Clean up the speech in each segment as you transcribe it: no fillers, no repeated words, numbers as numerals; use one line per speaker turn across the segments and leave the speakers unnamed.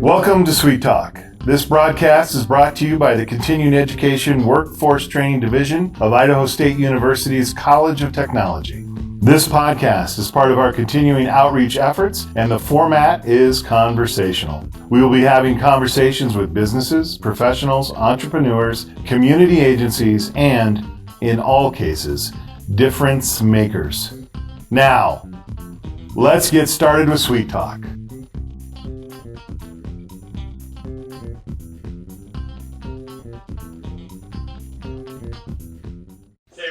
Welcome to CEWT Talk. This broadcast is brought to you by the Continuing Education Workforce Training Division of Idaho State University's College of Technology. This podcast is part of our continuing outreach efforts, and the format is conversational. We will be having conversations with businesses, professionals, entrepreneurs, community agencies, and, in all cases, difference makers. Now, let's get started with CEWT Talk.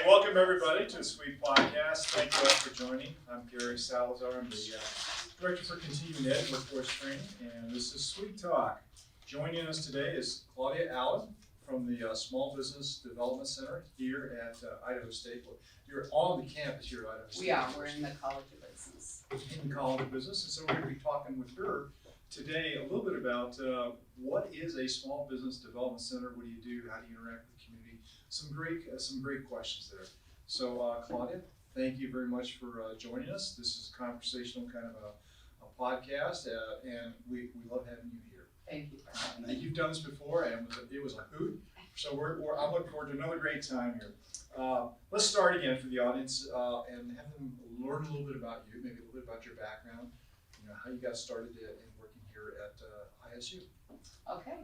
Welcome everybody to the CEWT Podcast. Thank you all for joining. I'm Gary Salazar. I'm the Director for Continuing Ed Workforce Training, and this is CEWT Talk. Joining us today is Claudia Allen from the Small Business Development Center here at Idaho State. You're on the campus here at Idaho State.
We are. We're in the College of Business.
In the College of Business, and so we're going to be talking with her today a little bit about what is a Small Business Development Center, what do you do, how do you interact with the community, some great questions there. So Claudia, thank you very much for joining us. This is a conversational kind of a podcast, and we love having you here.
Thank you for having me.
You've done this before, and it was a hoot. So I'm looking forward to another great time here. Let's start again for the audience and have them learn a little bit about you, maybe a little bit about your background, how you got started in working here at ISU.
Okay.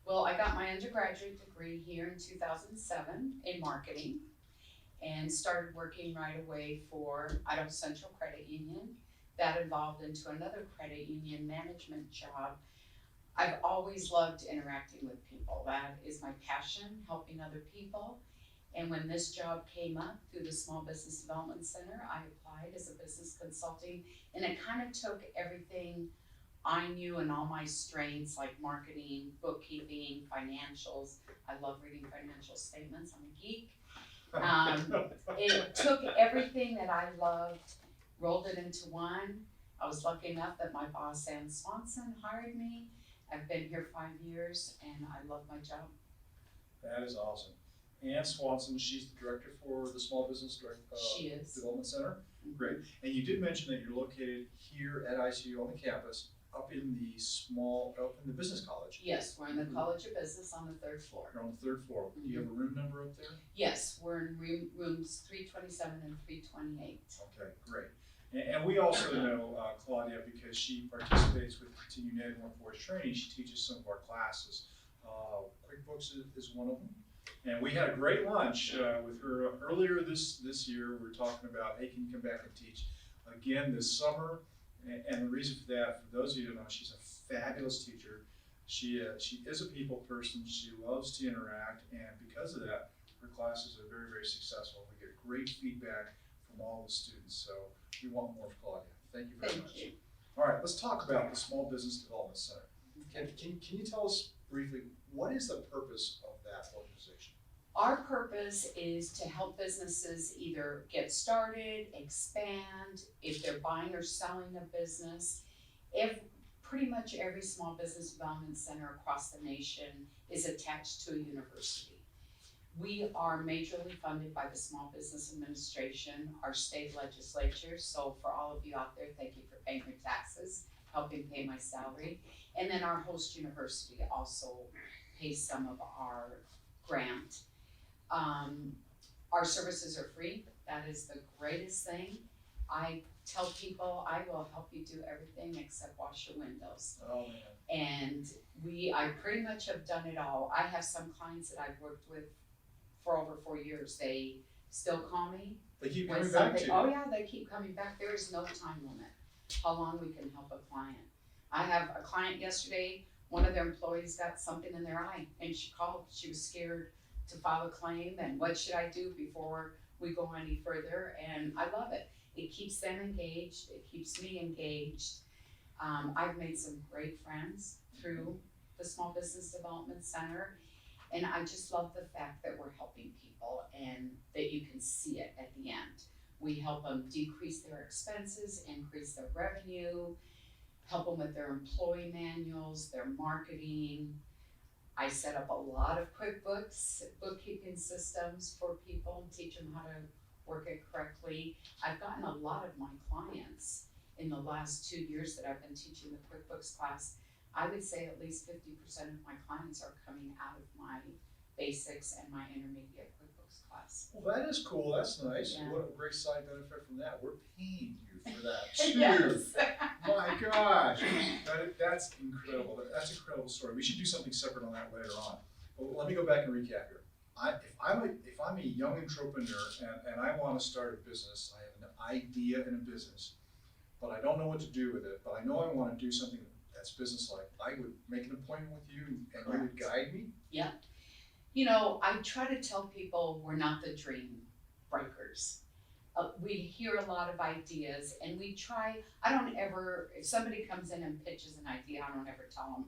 Well, I got my undergraduate degree here in 2007 in marketing and started working right away for Idaho Central Credit Union. That evolved into another credit union management job. I've always loved interacting with people. That is my passion, helping other people. And when this job came up through the Small Business Development Center, I applied as a business consulting, and it kind of took everything I knew and all my strengths like marketing, bookkeeping, financials. I love reading financial statements. I'm a geek. It took everything that I loved, rolled it into one. I was lucky enough that my boss, Ann Swanson, hired me. I've been here 5 years and I love my job.
That is awesome. Ann Swanson, she's the director for the Small Business Development Center.
Mm-hmm.
Great. And you did mention that you're located here at ICU on the campus, up in the business college.
Yes, we're in the College of Business on the 3rd floor.
You're on the 3rd floor.
Mm-hmm.
Do you have a room number up there?
Yes, we're in rooms 327 and 328.
Okay, great. And we also know Claudia because she participates with Continuing Ed Workforce Training. She teaches some of our classes. QuickBooks is one of them. And we had a great lunch with her earlier this year. We were talking about, hey, can you come back and teach again this summer? And the reason for that, for those of you who don't know, she's a fabulous teacher. She is a people person. She loves to interact, and because of that, her classes are very, very successful. We get great feedback from all the students, so we want more of Claudia. Thank you very much.
You.
All right, let's talk about the Small Business Development Center. Can you tell us briefly, what is the purpose of that organization?
Our purpose is to help businesses either get started, expand, if they're buying or selling a business. Pretty much every small business development center across the nation is attached to a university. We are majorly funded by the Small Business Administration, our state legislature. So for all of you out there, thank you for paying your taxes, helping pay my salary. And then our host university also pays some of our grant. Our services are free. That is the greatest thing. I tell people I will help you do everything except wash your windows.
Oh, man.
And I pretty much have done it all. I have some clients that I've worked with for over 4 years. They still call me.
They keep coming back to you.
Oh yeah, they keep coming back. There is no time limit how long we can help a client. I have a client yesterday, one of their employees got something in their eye and she called. She was scared to file a claim and what should I do before we go any further, and I love it. It keeps them engaged, it keeps me engaged. I've made some great friends through the Small Business Development Center, and I just love the fact that we're helping people and that you can see it at the end. We help them decrease their expenses, increase their revenue, help them with their employee manuals, their marketing. I set up a lot of QuickBooks, bookkeeping systems for people, teach them how to work it correctly. I've gotten a lot of my clients in the last 2 years that I've been teaching the QuickBooks class. I would say at least 50% of my clients are coming out of my basics and my intermediate QuickBooks class.
Well, that is cool. That's nice.
Yeah.
What a great side benefit from that. We're paying you for that too.
Yes.
My gosh, that's incredible. That's an incredible story. We should do something separate on that later on. But let me go back and recap here. If I'm a young entrepreneur and I want to start a business, I have an idea in a business, but I don't know what to do with it, but I know I want to do something that's business-like, I would make an appointment with you and you would guide me?
Yeah. You know, I try to tell people we're not the dream breakers. We hear a lot of ideas and we try, if somebody comes in and pitches an idea, I don't ever tell them,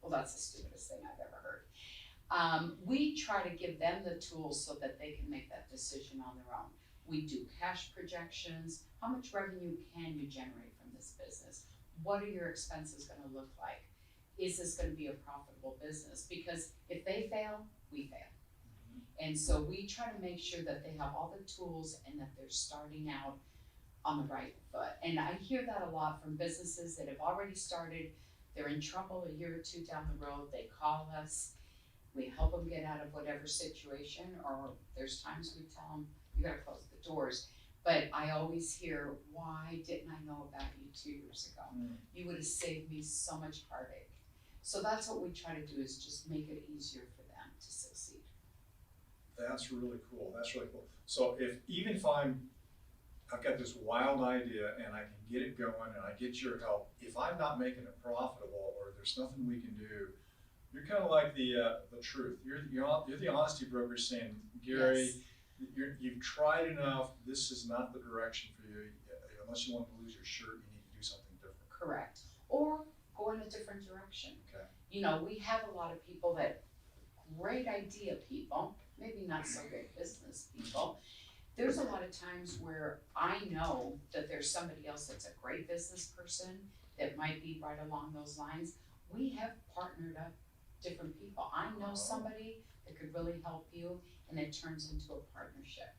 well, that's the stupidest thing I've ever heard. We try to give them the tools so that they can make that decision on their own. We do cash projections. How much revenue can you generate from this business? What are your expenses gonna look like? Is this gonna be a profitable business? Because if they fail, we fail. And so we try to make sure that they have all the tools and that they're starting out on the right foot. And I hear that a lot from businesses that have already started, they're in trouble a year or two down the road, they call us, we help them get out of whatever situation, or there's times we tell them, you gotta close the doors. But I always hear, why didn't I know about you 2 years ago? You would have saved me so much heartache. So that's what we try to do, is just make it easier for them to succeed.
That's really cool. That's really cool. So if I've got this wild idea and I can get it going and I get your help, if I'm not making it profitable or there's nothing we can do, you're kind of like the truth. You're the honesty broker saying, Gary,
Yes.
You've tried enough. This is not the direction for you. Unless you want to lose your shirt, you need to do something different.
Correct. Or go in a different direction.
Okay.
You know, we have a lot of people that, great idea people, maybe not so great business people. There's a lot of times where I know that there's somebody else that's a great business person that might be right along those lines. We have partnered up different people. I know somebody that could really help you, and it turns into a partnership.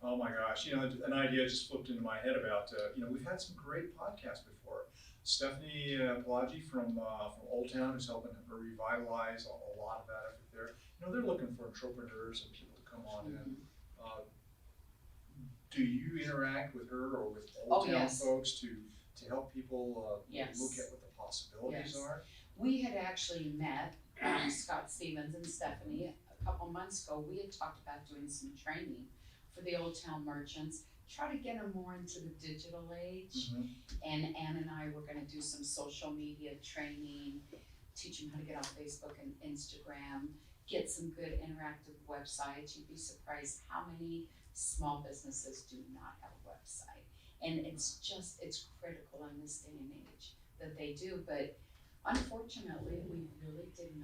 Oh my gosh, an idea just flipped into my head about, we've had some great podcasts before. Stephanie Claudia from Old Town, who's helping revitalize a lot of that effort there. They're looking for entrepreneurs and people to come on in. Do you interact with her or with Old Town folks to help people
Yes.
look at what the possibilities are?
We had actually met, Scott Stevens and Stephanie, a couple months ago. We had talked about doing some training for the Old Town merchants, try to get them more into the digital age.
Mm-hmm.
And Ann and I were gonna do some social media training, teach them how to get on Facebook and Instagram, get some good interactive websites. You'd be surprised how many small businesses do not have a website. And it's critical in this day and age that they do, but unfortunately, we really didn't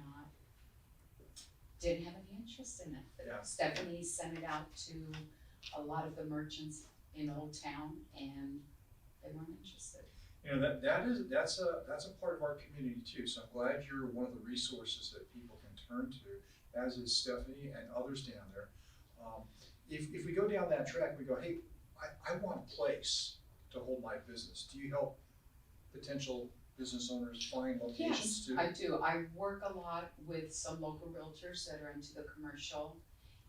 have any interest in it.
Yeah.
Stephanie sent it out to a lot of the merchants in Old Town, and they weren't interested.
That's a part of our community too. So I'm glad you're one of the resources that people can turn to, as is Stephanie and others down there. If we go down that track, we go, hey, I want a place to hold my business. Do you help potential business owners find locations too?
Yes, I do. I work a lot with some local realtors that are into the commercial,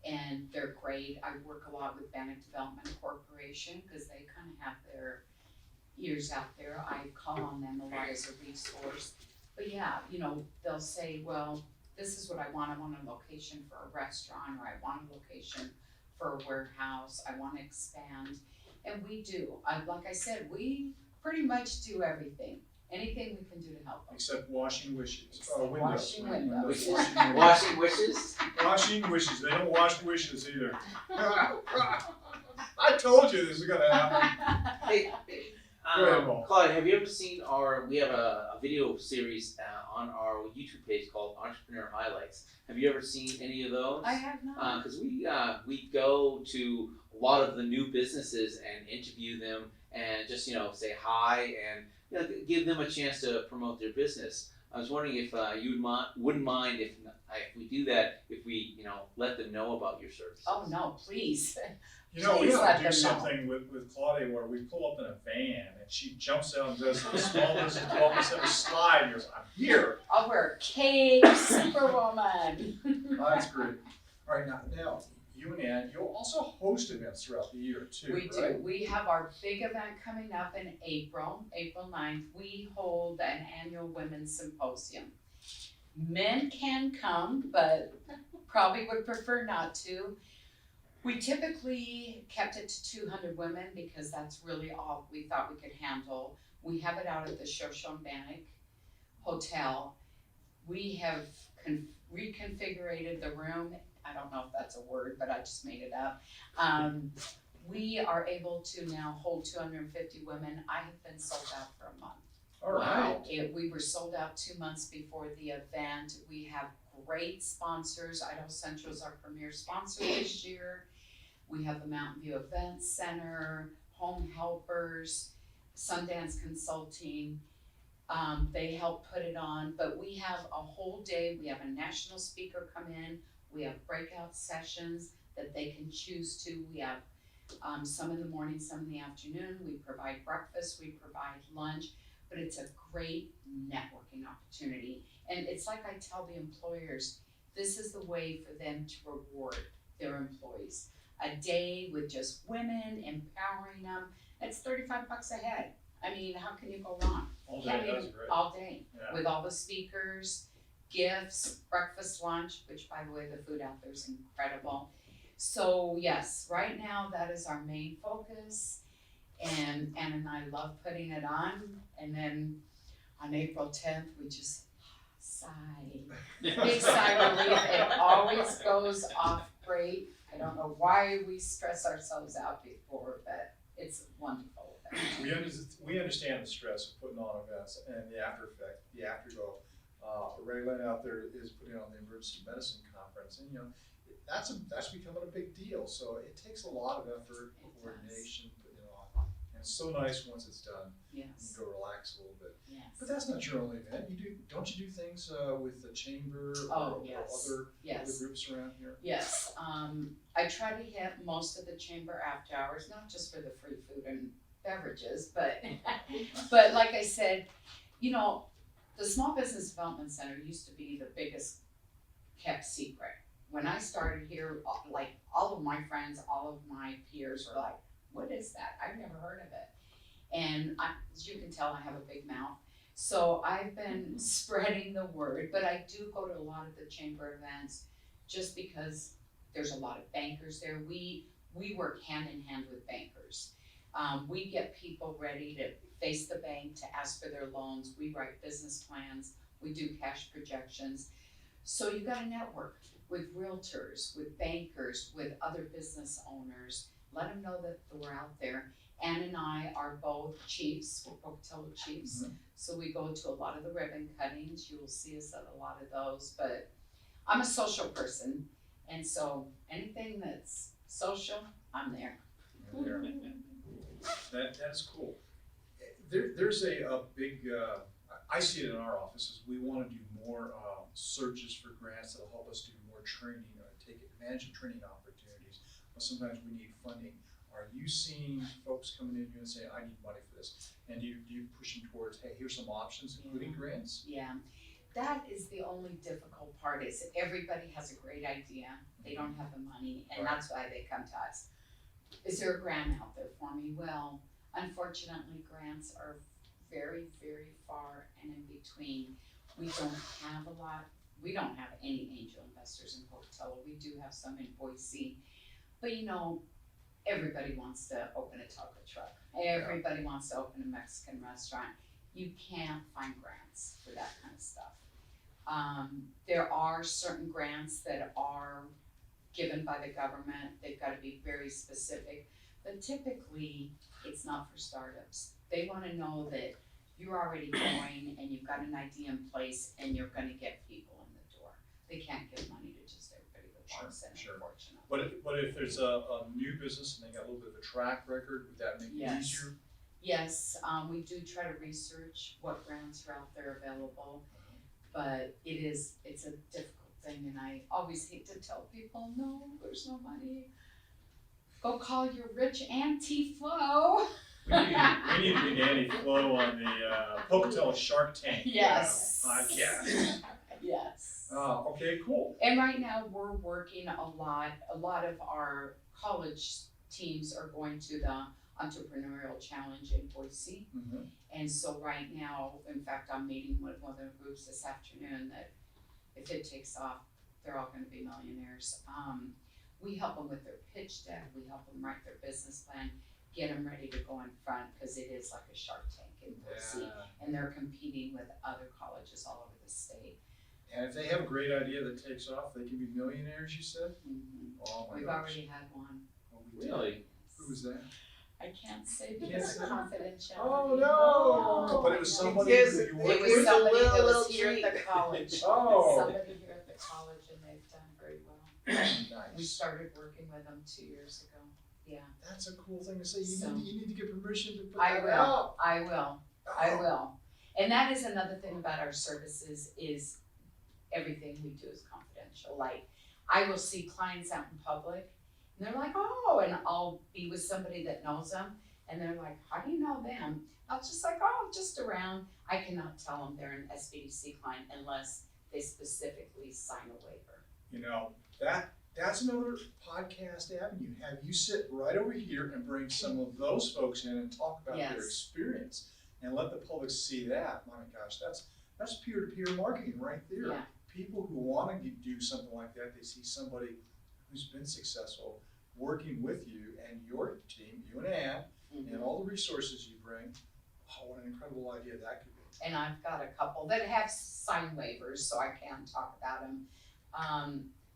and they're great. I work a lot with Bannock Development Corporation because they kind of have their ears out there. I call on them a lot as a resource. But yeah, they'll say, well, this is what I want. I want a location for a restaurant, or I want a location for a warehouse. I want to expand. And we do. Like I said, we pretty much do everything. Anything we can do to help them.
Except washing wishes.
Except
Windows.
washing windows.
Washing wishes?
Washing wishes. They don't wash wishes either. I told you this is gonna happen.
Hey,
Go ahead, Paul.
Claudia, have you ever seen we have a video series on our YouTube page called Entrepreneur Highlights. Have you ever seen any of those?
I have not.
Because we go to a lot of the new businesses and interview them and just say hi and give them a chance to promote their business. I was wondering if you wouldn't mind if we do that, if we, let them know about your services.
Oh, no, please.
You know, we
Please
ought
let
to do
them know.
something with Claudia where we pull up in a van and she jumps out and does the small business development center slide and goes, I'm here.
I'll wear a cape, Superwoman.
Oh, that's great. All right, now, you and Ann, you'll also host events throughout the year too,
We
right?
do. We have our big event coming up in April 9th. We hold an annual women's symposium. Men can come, but probably would prefer not to. We typically kept it to 200 women because that's really all we thought we could handle. We have it out at the Shoshone-Bannock Hotel. We have reconfigured the room. I don't know if that's a word, but I just made it up. We are able to now hold 250 women. I have been sold out for a month.
All right.
We were sold out 2 months before the event. We have great sponsors. Idaho Central is our premier sponsor this year. We have the Mountain View Events Center, Home Helpers, Sundance Consulting. They help put it on, but we have a whole day. We have a national speaker come in. We have breakout sessions that they can choose to. We have some in the morning, some in the afternoon. We provide breakfast, we provide lunch, but it's a great networking opportunity. And it's like I tell the employers, this is the way for them to reward their employees. A day with just women, empowering them, it's $35 a head. I mean, how can you go wrong?
All day, that's great.
All day,
Yeah.
with all the speakers, gifts, breakfast, lunch, which by the way, the food out there is incredible. So yes, right now that is our main focus, and Ann and I love putting it on. And then on April 10th, we just sigh, big sigh of relief. It always goes off great. I don't know why we stress ourselves out before, but it's wonderful.
We understand the stress of putting on events and the after effect, the afterglow. Ray Lynn out there is putting on the emergency medicine conference, and that's becoming a big deal. So it takes a lot of effort, coordination, putting it on, and it's so nice once it's done.
Yes.
You can go relax a little bit.
Yes.
But that's not your only event. Don't you do things with the chamber
Oh,
or
yes.
other
Yes.
groups around here?
Yes, I try to hit most of the chamber after hours, not just for the free food and beverages, but but like I said, the Small Business Development Center used to be the biggest kept secret. When I started here, like all of my friends, all of my peers were like, what is that? I've never heard of it. And as you can tell, I have a big mouth. So I've been spreading the word, but I do go to a lot of the chamber events just because there's a lot of bankers there. We work hand in hand with bankers. We get people ready to face the bank to ask for their loans. We write business plans. We do cash projections. So you've got to network with realtors, with bankers, with other business owners. Let them know that we're out there. Ann and I are both chiefs, we're Pocatello chiefs.
Mm-hmm.
So we go to a lot of the ribbon cuttings. You will see us at a lot of those, but I'm a social person. And so anything that's social, I'm there.
That's cool. There's a big, I see it in our offices. We want to do more searches for grants that'll help us do more training or take advantage of training opportunities. But sometimes we need funding. Are you seeing folks coming in here and saying, I need money for this? And do you push them towards, hey, here's some options, including grants?
Yeah, that is the only difficult part is everybody has a great idea. They don't have the money, and
Right.
that's why they come to us. Is there a grant out there for me? Well, unfortunately, grants are very, very far and in between. We don't have a lot. We don't have any angel investors in Pocatello. We do have some in Boise. But everybody wants to open a taco truck. Everybody wants to open a Mexican restaurant. You can't find grants for that kind of stuff. There are certain grants that are given by the government. They've got to be very specific, but typically it's not for startups. They want to know that you're already going and you've got an idea in place and you're going to get people in the door. They can't give money to just everybody that walks in,
Sure.
unfortunately.
But if there's a new business and they got a little bit of a track record, would that make it
Yes.
easier?
Yes, we do try to research what grants are out there available. But it's a difficult thing, and I always hate to tell people, no, there's no money. Go call your rich auntie Flo.
We need to get Annie Flo on the Pocatello Shark Tank
Yes.
podcast.
Yes.
Okay, cool.
And right now we're working a lot of our college teams are going to the Entrepreneurial Challenge in Boise.
Mm-hmm.
And so right now, in fact, I'm meeting with one of the groups this afternoon that if it takes off, they're all gonna be millionaires. We help them with their pitch deck, we help them write their business plan, get them ready to go in front, cause it is like a Shark Tank in Boise. And they're competing with other colleges all over the state.
And if they have a great idea that takes off, they can be millionaires, you said?
Mm-hmm.
Oh my
We've
gosh.
already had one.
Oh, we did.
Really?
Who was that?
I can't say
Can't
because
say.
of confidentiality.
Oh no! But it was somebody
Yes,
who you
It
worked
was
with?
somebody that
little
was here
treat.
at the college.
Oh.
Somebody here at the college, and they've done very well. We
Nice.
started working with them 2 years ago. Yeah,
That's a cool thing to say. You
So-
need to get permission to put
I
that
will.
out.
I will. And that is another thing about our services is everything we do is confidential. Like, I will see clients out in public, and they're like, oh, and I'll be with somebody that knows them, and they're like, how do you know them? I was just like, oh, just around. I cannot tell them they're an SBDC client unless they specifically sign a waiver.
You know, that's another podcast avenue. Have you sit right over here and bring some of those folks in and talk about their
Yes.
experience and let the public see that. My gosh, that's peer-to-peer marketing right there.
Yeah.
People who want to do something like that, they see somebody who's been successful working with you and your team, you and Ann, and all the resources you bring. Oh, what an incredible idea that could be.
And I've got a couple that have signed waivers, so I can talk about them.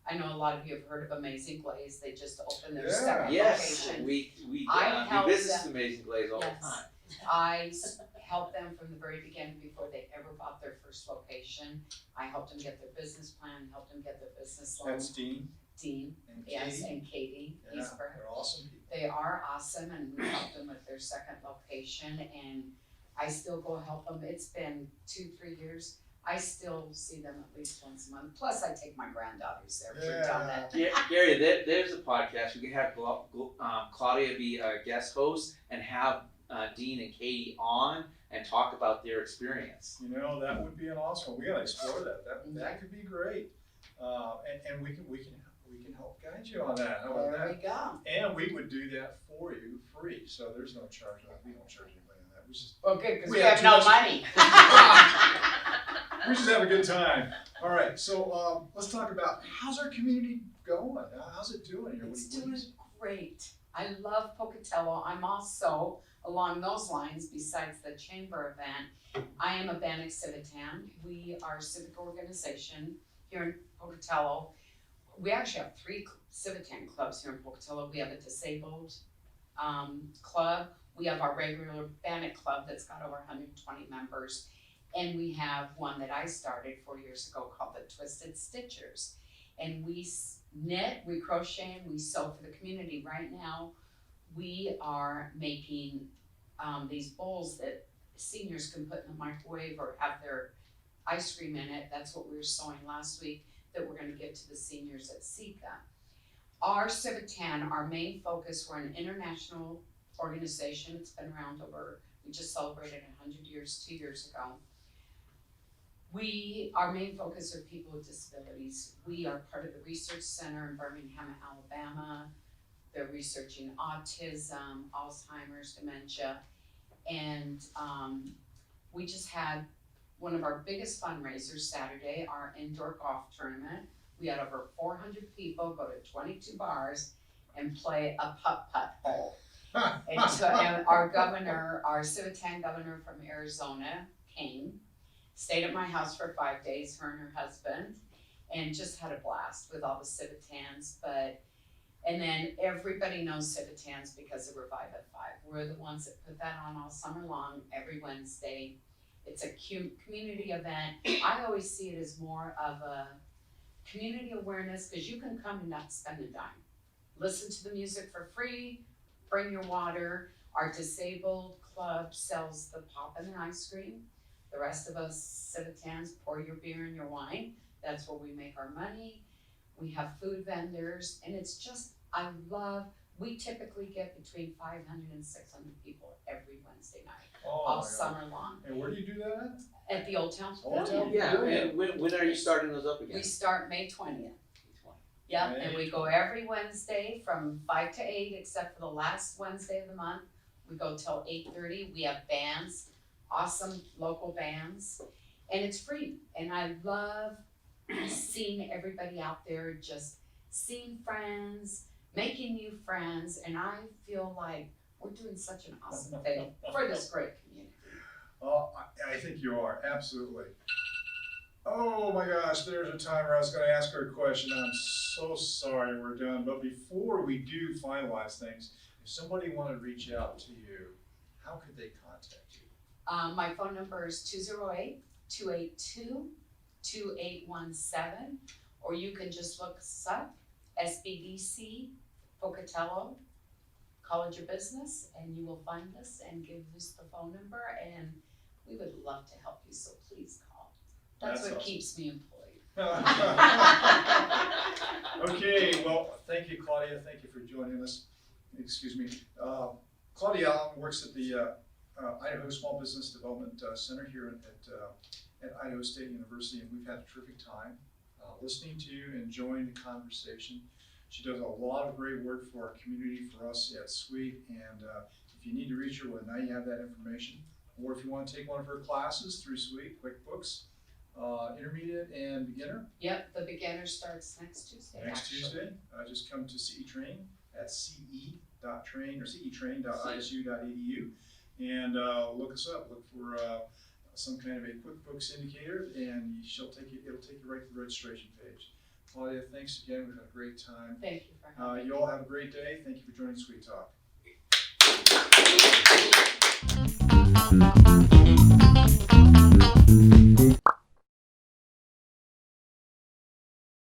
I know a lot of you have heard of Amazing Glaze. They just opened their
Yeah.
second
Yes,
location.
we
I
do
helped
business
them.
with Amazing Glaze all
Yes.
the time.
I helped them from the very beginning before they ever bought their first location. I helped them get their business plan, helped them get their business loan.
That's Dean
Dean,
and
yes,
Katie.
and Katie
Yeah,
Eastbrook.
they're awesome people.
They are awesome, and we helped them with their second location, and I still go help them. It's been 2-3 years. I still see them at least once a month. Plus, I take my granddaughters there for donut.
Gary, there's a podcast. We could have Claudia be a guest host and have Dean and Katie on and talk about their experience.
You know, that would be an awesome one. We gotta explore that. That could be great. And we can help guide you on that. How about
There
that?
we go.
And we would do that for you free. So there's no charge on that. We don't charge anybody on that. We just
Well, good, because
We
we
have
have
too
no
much-
money.
we just have a good time. All right. So let's talk about how's our community going? How's it doing here?
It's
What do you
doing great. I love Pocatello. I'm also, along those lines, besides the chamber event, I am a Bannock Civitan. We are a civic organization here in Pocatello. We actually have 3 Civitan clubs here in Pocatello. We have a disabled club. We have our regular Bannock club that's got over 120 members. And we have one that I started 4 years ago called the Twisted Stitchers. And we knit, we crochet, and we sew for the community. Right now, we are making these bowls that seniors can put in the microwave or have their ice cream in it. That's what we were sewing last week that we're gonna give to the seniors at SECA. Our Civitan, our main focus, we're an international organization. It's been around we just celebrated 100 years 2 years ago. Our main focus are people with disabilities. We are part of the research center in Birmingham, Alabama. They're researching autism, Alzheimer's, dementia. And we just had one of our biggest fundraisers Saturday, our indoor golf tournament. We had over 400 people go to 22 bars and play a putt-putt hole. And our governor, our Civitan governor from Arizona came, stayed at my house for 5 days, her and her husband, and just had a blast with all the Civitans. And then everybody knows Civitans because of Revive at 5. We're the ones that put that on all summer long, every Wednesday. It's a community event. I always see it as more of a community awareness because you can come and not spend a dime. Listen to the music for free, bring your water. Our disabled club sells the pop and the ice cream. The rest of us civitans pour your beer and your wine. That's where we make our money. We have food vendors, and it's just, we typically get between 500 and 600 people every Wednesday night,
Oh,
all
my God.
summer long,
And where do you do that
at the Old Town
Old Town?
Pavilion.
Yeah, and when are you starting those up again?
We start May 20th. Yep, and we go every Wednesday from 5 to 8, except for the last Wednesday of the month. We go till 8:30. We have bands, awesome local bands, and it's free. And I love seeing everybody out there, just seeing friends, making new friends, and I feel like we're doing such an awesome thing for this great community.
Oh, I think you are, absolutely. Oh my gosh, there's a timer. I was gonna ask her a question. I'm so sorry we're done. But before we do finalize things, if somebody wanted to reach out to you, how could they contact you?
My phone number is 208-282-2817, or you can just look us up, SBDC, Pocatello, College of Business, and you will find us and give us the phone number, and we would love to help you, so please call. That's what
awesome.
keeps me employed.
Okay, well, thank you, Claudia. Thank you for joining us. Excuse me. Claudia works at the Idaho Small Business Development Center here at Idaho State University, and we've had a terrific time listening to you, enjoying the conversation. She does a lot of great work for our community, for us at CEWT, and if you need to reach her, well, now you have that information. Or if you want to take one of her classes through CEWT, QuickBooks, intermediate and beginner.
Yep, the beginner starts next Tuesday.
Next
actually.
Tuesday, just come to CE Train at ce.train or cetrain.isu.edu and look us up. Look for some kind of a QuickBooks indicator, and it'll take you right to the registration page. Claudia, thanks again. We've had a great time.
Thank you for having me.
You all have a great day. Thank you for joining CEWT Talk.